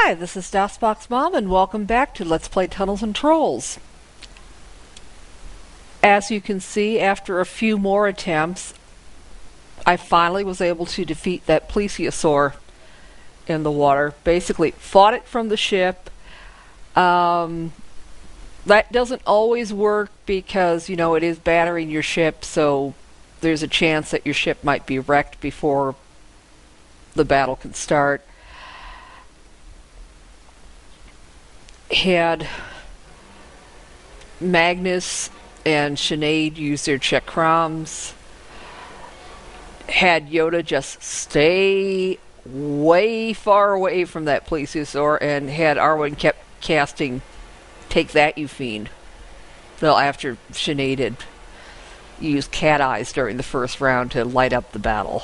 Hi, this is DOSBox Mom, and welcome back to Let's Play Tunnels and Trolls. As you can see, after a few more attempts, I finally was able to defeat that plesiosaur in the water. Basically, fought it from the ship. That doesn't always work because, it is battering your ship, so there's a chance that your ship might be wrecked before the battle can start. Had Magnus and Sinead use their chekrams. Had Yoda just stay way far away from that plesiosaur, and had Arwen kept casting "Take That, You Fiend." Well, after Sinead had used cat eyes during the first round to light up the battle.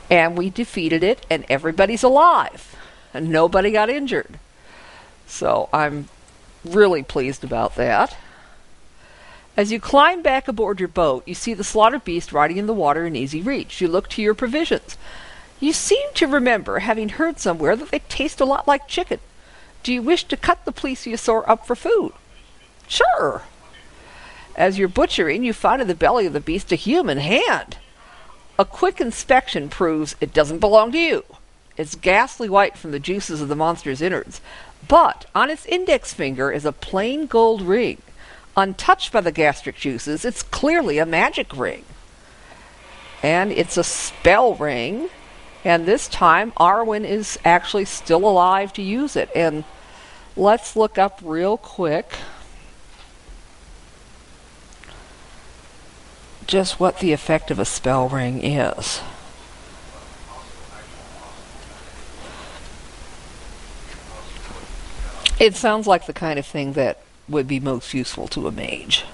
And we defeated it, and everybody's alive. And nobody got injured. So I'm really pleased about that. As you climb back aboard your boat, you see the slaughtered beast riding in the water in easy reach. You look to your provisions. You seem to remember having heard somewhere that they taste a lot like chicken. Do you wish to cut the plesiosaur up for food? Sure. As you're butchering, you find in the belly of the beast a human hand. A quick inspection proves it doesn't belong to you. It's ghastly white from the juices of the monster's innards. But on its index finger is a plain gold ring. Untouched by the gastric juices, it's clearly a magic ring. And it's a spell ring. And this time, Arwen is actually still alive to use it. And let's look up real quick just what the effect of a spell ring is. It sounds like the kind of thing that would be most useful to a mage.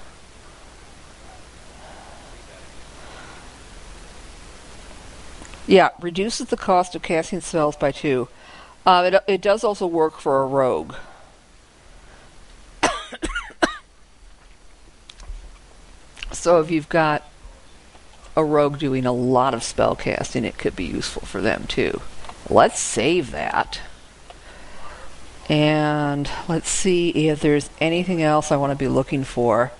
Yeah, reduces the cost of casting spells by 2. It does also work for a rogue. So if you've got a rogue doing a lot of spell casting, it could be useful for them too. Let's save that. And let's see if there's anything else I want to be looking for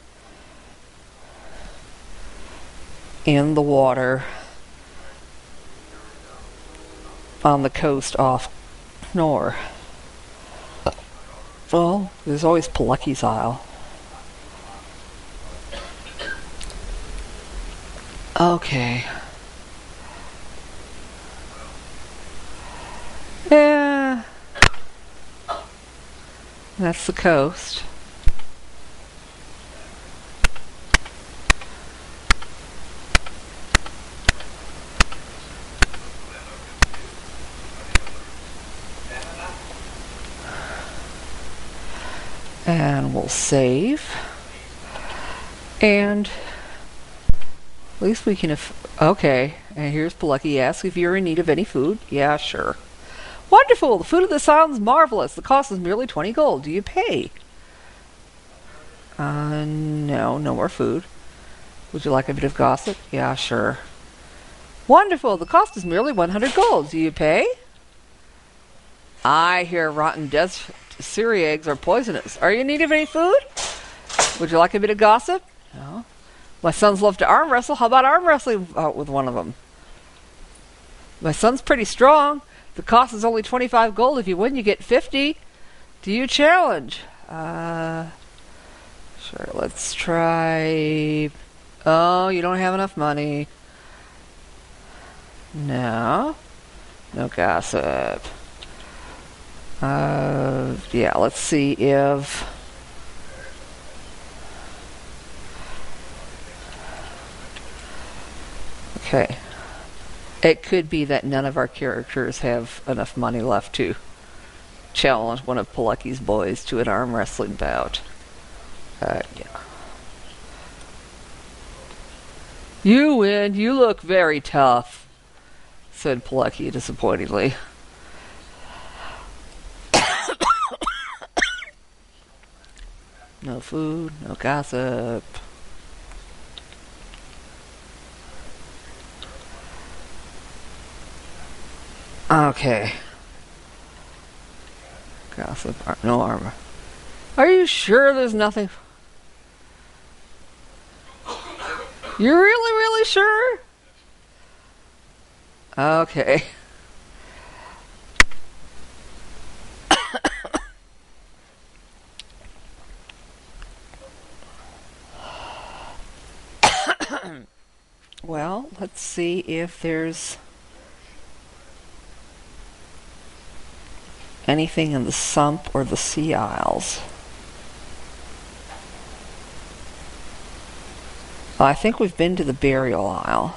in the water on the coast off Knorr. Well, there's always Palucky's Isle. Okay. Yeah. That's the coast. And we'll save. And at least we can... Okay, and here's Palucky. Ask if you're in need of any food. Yeah, sure. Wonderful! The food of this island is marvelous. The cost is merely 20 gold. Do you pay? No more food. Would you like a bit of gossip? Yeah, sure. Wonderful! The cost is merely 100 gold. Do you pay? I hear rotten Syria eggs are poisonous. Are you in need of any food? Would you like a bit of gossip? No. My sons love to arm wrestle. How about arm wrestling with one of them? My son's pretty strong. The cost is only 25 gold. If you win, you get 50. Do you challenge? Sure, let's try... Oh, you don't have enough money. No. No gossip. Yeah, let's see if... Okay. It could be that none of our characters have enough money left to challenge one of Palucky's boys to an arm wrestling bout. Yeah. You win. You look very tough, said Palucky disappointingly. No food, no gossip. Okay. gossip. No armor. Are you sure there's nothing? You're really sure? Okay. Well, let's see if there's anything in the sump or the sea aisles. I think we've been to the burial aisle.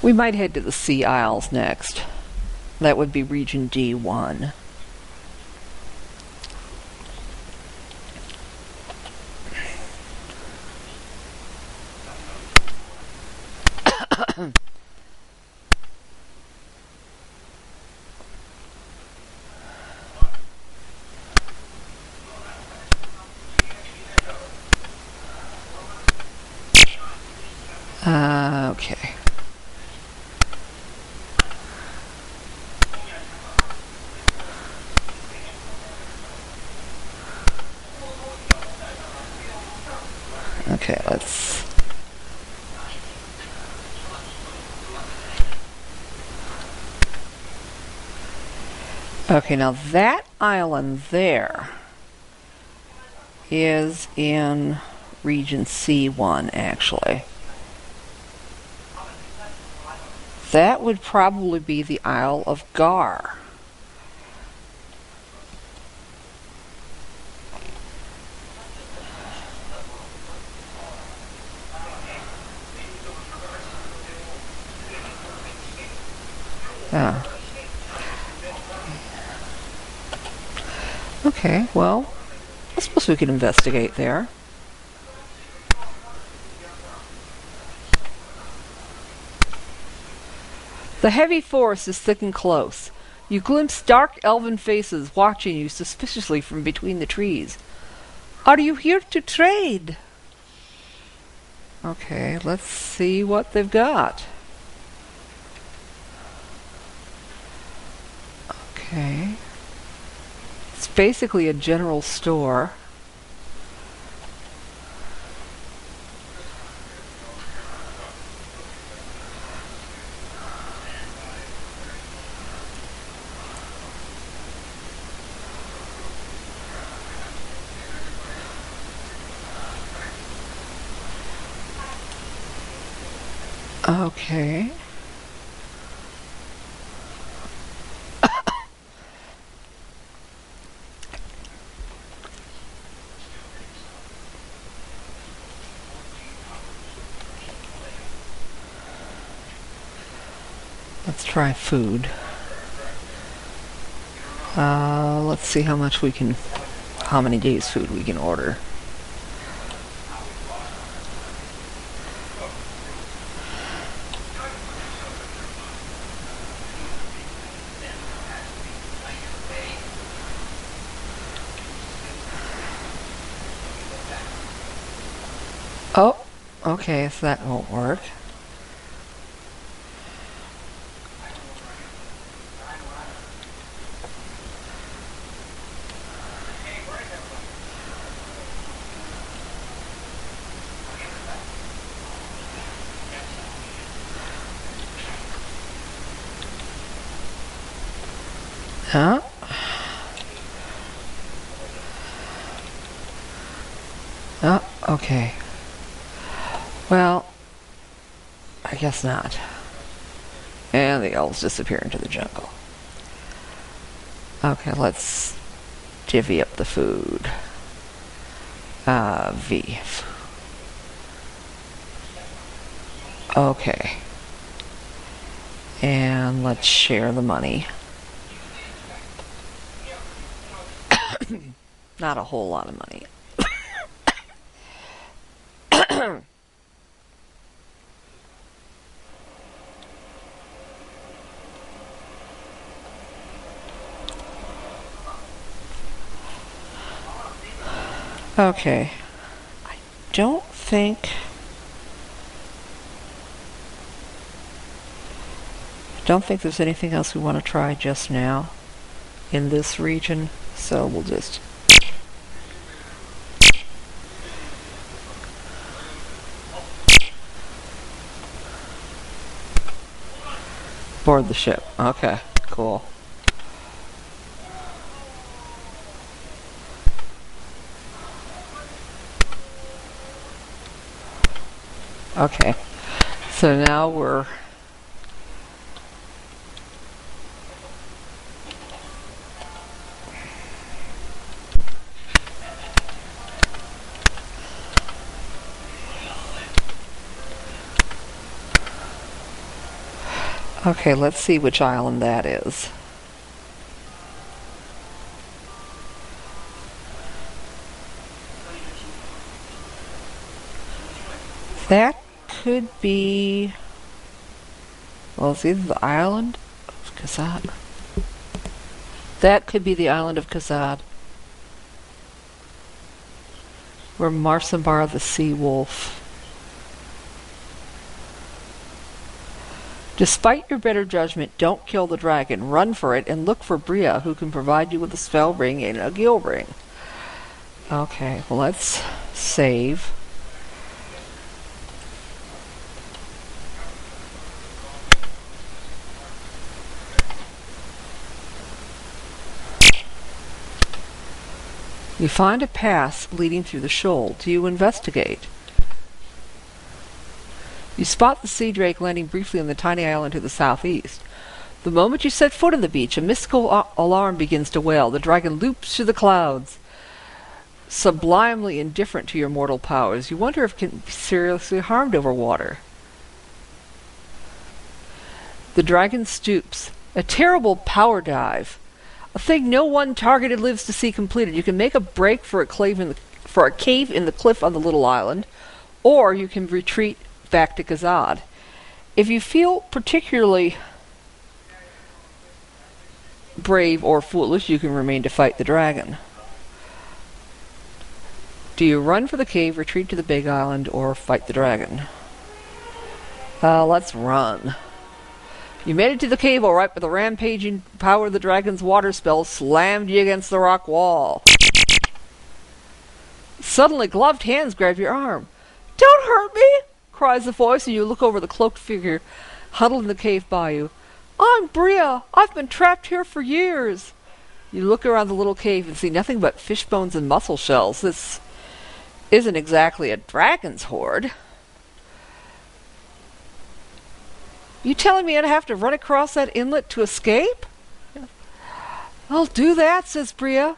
We might head to the sea aisles next. That would be region D1. Okay. Okay, let's... Okay, now that island there is in region C1, actually. That would probably be the Isle of Gar. Yeah. Okay, well, I suppose we could investigate there. The heavy forest is thick and close. You glimpse dark elven faces watching you suspiciously from between the trees. Are you here to trade? Okay, let's see what they've got. Okay. It's basically a general store. Okay. Let's try food. Let's see how many days food we can order. Oh, okay, so that won't work. Huh? Oh, okay. Well, I guess not. And the elves disappear into the jungle. Okay, let's divvy up the food. V. Okay. And let's share the money. Not a whole lot of money. Okay. I don't think... there's anything else we want to try just now in this region, so we'll just... board the ship. Okay, cool. Okay, so now we're... Okay, let's see which island that is. That could be... well, it's either the island of Kazad. That could be the island of Kazad, where Marsambar the sea wolf. Despite your better judgment, don't kill the dragon. Run for it and look for Bria, who can provide you with a spell ring and a gill ring. Okay, well, let's save. You find a path leading through the shoal. Do you investigate? You spot the sea drake landing briefly on the tiny island to the southeast. The moment you set foot on the beach, a mystical alarm begins to wail. The dragon loops through the clouds, sublimely indifferent to your mortal powers. You wonder if it can be seriously harmed over water. The dragon stoops. A terrible power dive. A thing no one targeted lives to see completed. You can make a break for a cave in the cliff on the little island, or you can retreat back to Kazad. If you feel particularly brave or foolish, you can remain to fight the dragon. Do you run for the cave, retreat to the big island, or fight the dragon? Let's run. You made it to the cave all right, but the rampaging power of the dragon's water spell slammed you against the rock wall. Suddenly, gloved hands grab your arm. "Don't hurt me!" cries the voice, and you look over the cloaked figure huddled in the cave by you. "I'm Bria. I've been trapped here for years." You look around the little cave and see nothing but fish bones and mussel shells. This isn't exactly a dragon's hoard. You telling me I'd have to run across that inlet to escape? "I'll do that," says Bria.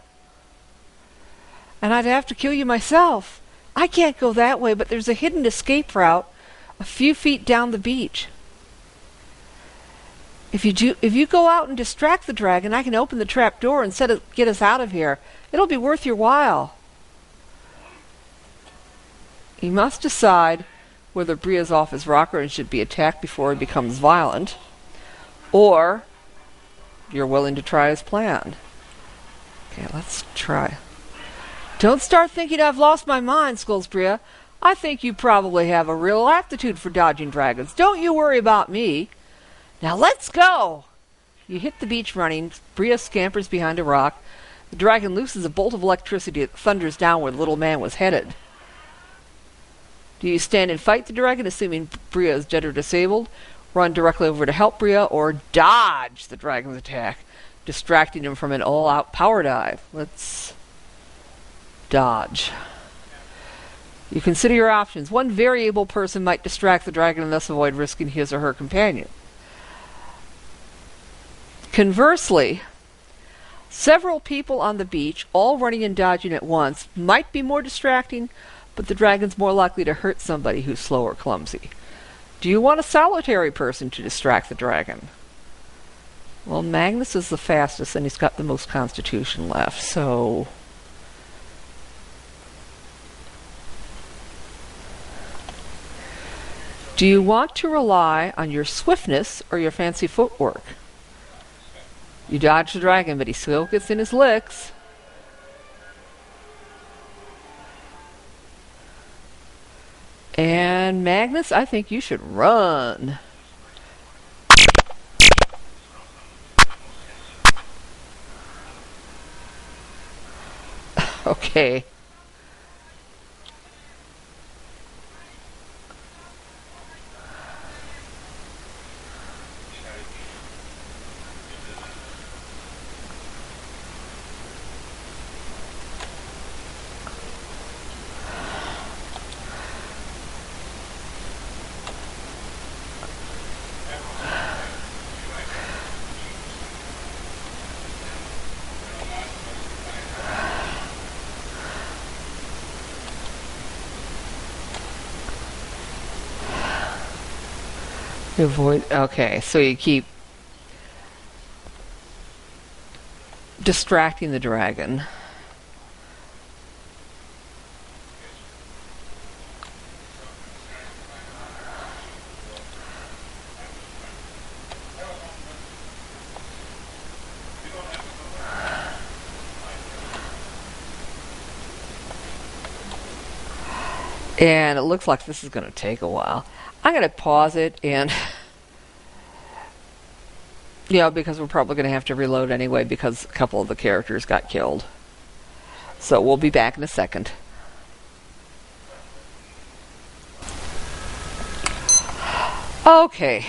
"And I'd have to kill you myself. I can't go that way, but there's a hidden escape route a few feet down the beach. If you go out and distract the dragon, I can open the trap door and get us out of here. It'll be worth your while." You must decide whether Bria's off his rocker and should be attacked before he becomes violent, or you're willing to try his plan. Okay, let's try. "Don't start thinking I've lost my mind," scolds Bria. "I think you probably have a real aptitude for dodging dragons. Don't you worry about me. Now let's go!" You hit the beach running. Bria scampers behind a rock. The dragon looses a bolt of electricity that thunders down where the little man was headed. Do you stand and fight the dragon, assuming Bria is dead or disabled, run directly over to help Bria, or dodge the dragon's attack, distracting him from an all-out power dive? Let's dodge. You consider your options. One very able person might distract the dragon and thus avoid risking his or her companion. Conversely, several people on the beach, all running and dodging at once, might be more distracting, but the dragon's more likely to hurt somebody who's slow or clumsy. Do you want a solitary person to distract the dragon? Well, Magnus is the fastest, and he's got the most constitution left, so... Do you want to rely on your swiftness or your fancy footwork? You dodge the dragon, but he still gets in his licks. And Magnus, I think you should run. Okay. Avoid. Okay, so you keep distracting the dragon. And it looks like this is going to take a while. I'm going to pause it and, because we're probably going to have to reload anyway because a couple of the characters got killed. So we'll be back in a second. Okay.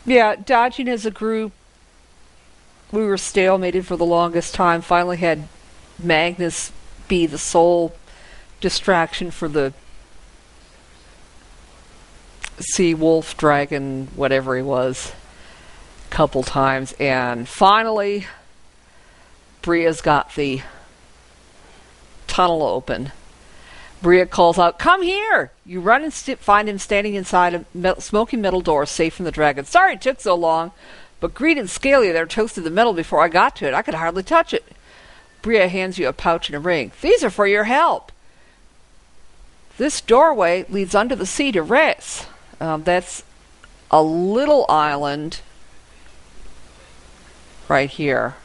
Yeah, dodging as a group, we were stalemated for the longest time. Finally had Magnus be the sole distraction for the sea wolf, dragon, whatever he was, a couple times. And finally, Bria's got the tunnel open. Bria calls out, "Come here!" You run and find him standing inside a smoking metal door safe from the dragon. "Sorry it took so long, but Greed and Scalia there toasted the metal before I got to it. I could hardly touch it." Bria hands you a pouch and a ring. "These are for your help. This doorway leads under the sea to Res." That's a little island right here.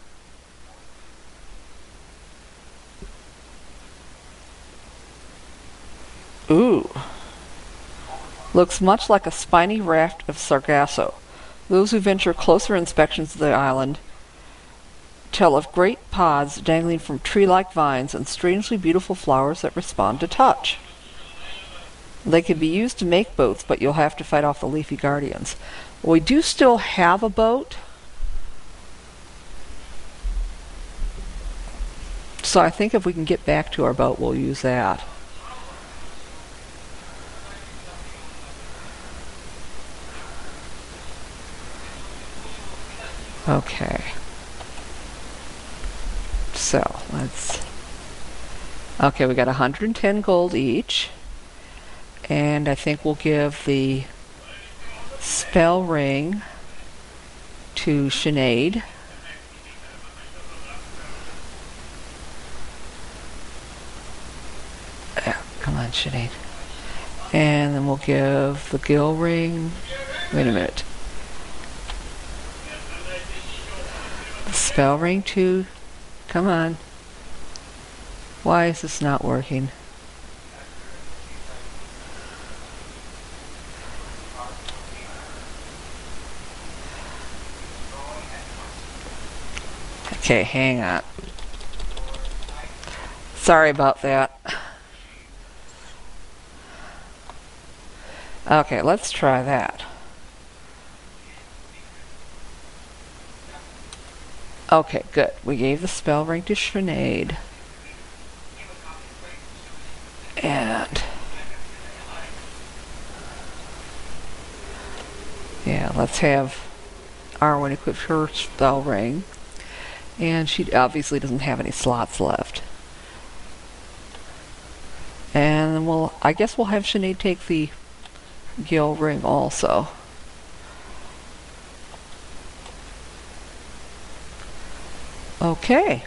Ooh. Looks much like a spiny raft of Sargasso. Those who venture closer inspections of the island tell of great pods dangling from tree-like vines and strangely beautiful flowers that respond to touch. They can be used to make boats, but you'll have to fight off the leafy guardians. We do still have a boat, so I think if we can get back to our boat, we'll use that. Okay. So, let's... Okay, we got 110 gold each. And I think we'll give the spell ring to Sinead. Come on, Sinead. And then we'll give the gill ring... Wait a minute. The spell ring to... Come on. Why is this not working? Okay, hang on. Sorry about that. Okay, let's try that. Okay, good. We gave the spell ring to Sinead. And... yeah, let's have Arwen equip her spell ring. And she obviously doesn't have any slots left. And then I guess we'll have Sinead take the gill ring also. Okay.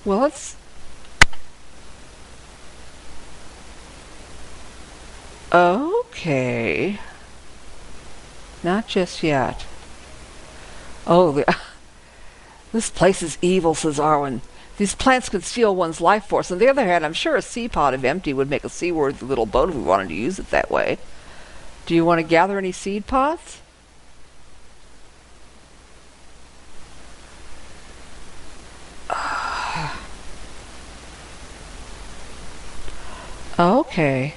Well, let's... Okay. Not just yet. Oh, this place is evil, says Arwen. These plants could steal one's life force. On the other hand, I'm sure a sea pod, if empty, would make a seaworthy little boat if we wanted to use it that way. Do you want to gather any seed pods? Okay.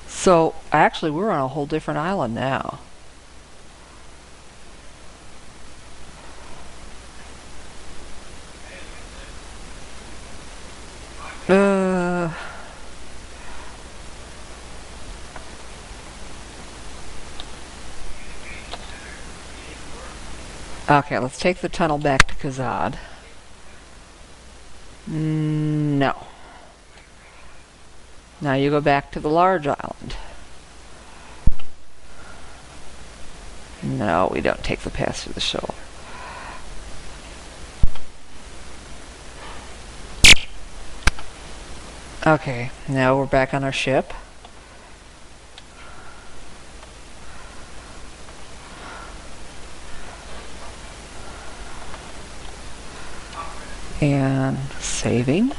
So, actually, we're on a whole different island now. Okay, let's take the tunnel back to Kazad. No. Now you go back to the large island. No, we don't take the pass through the shoal. Okay, now we're back on our ship. And saving.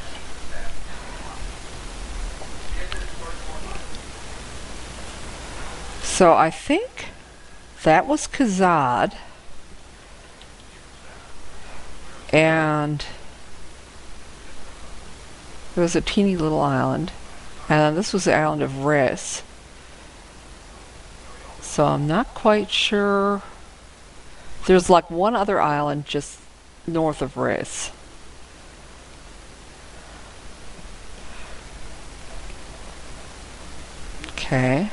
So I think that was Kazad. And there was a teeny little island. And this was the island of Res. So I'm not quite sure. There's like one other island just north of Res. Okay.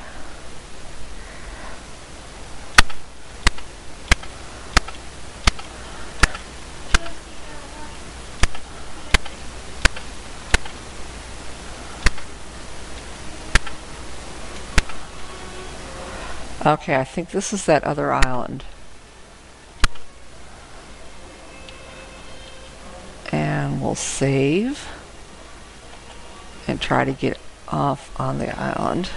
Okay, I think this is that other island. And we'll save and try to get off on the island.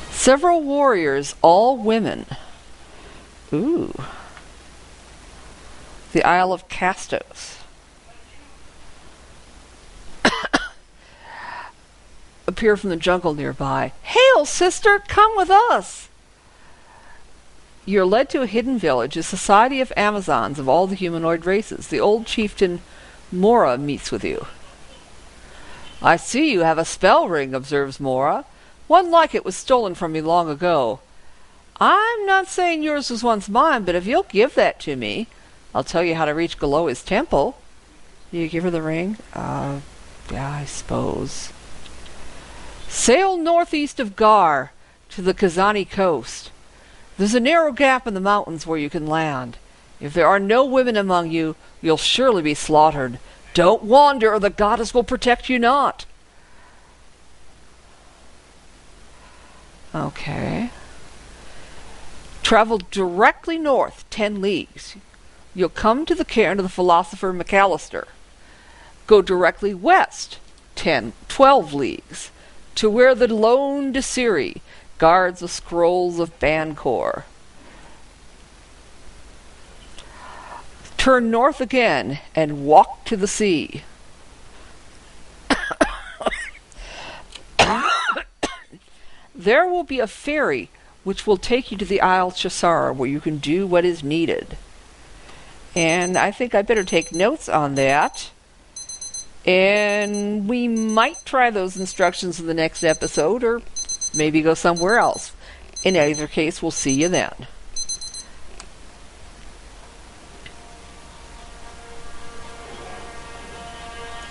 Several warriors, all women. Ooh. The Isle of Castos. Appear from the jungle nearby. Hail, sister! Come with us! You're led to a hidden village, a society of Amazons of all the humanoid races. The old chieftain Mora meets with you. I see you have a spell ring, observes Mora. One like it was stolen from me long ago. I'm not saying yours was once mine, but if you'll give that to me, I'll tell you how to reach Galoa's temple. You give her the ring? Yeah, I suppose. Sail northeast of Gar to the Kazani coast. There's a narrow gap in the mountains where you can land. If there are no women among you, you'll surely be slaughtered. Don't wander, or the goddess will protect you not. Okay. Travel directly north 10 leagues. You'll come to the cairn of the philosopher McAllister. Go directly west 12 leagues to where the lone Desiri guards the scrolls of Bancor. Turn north again and walk to the sea. There will be a ferry which will take you to the Isle Chasara, where you can do what is needed. And I think I better take notes on that. And we might try those instructions in the next episode, or maybe go somewhere else. In either case, we'll see you then.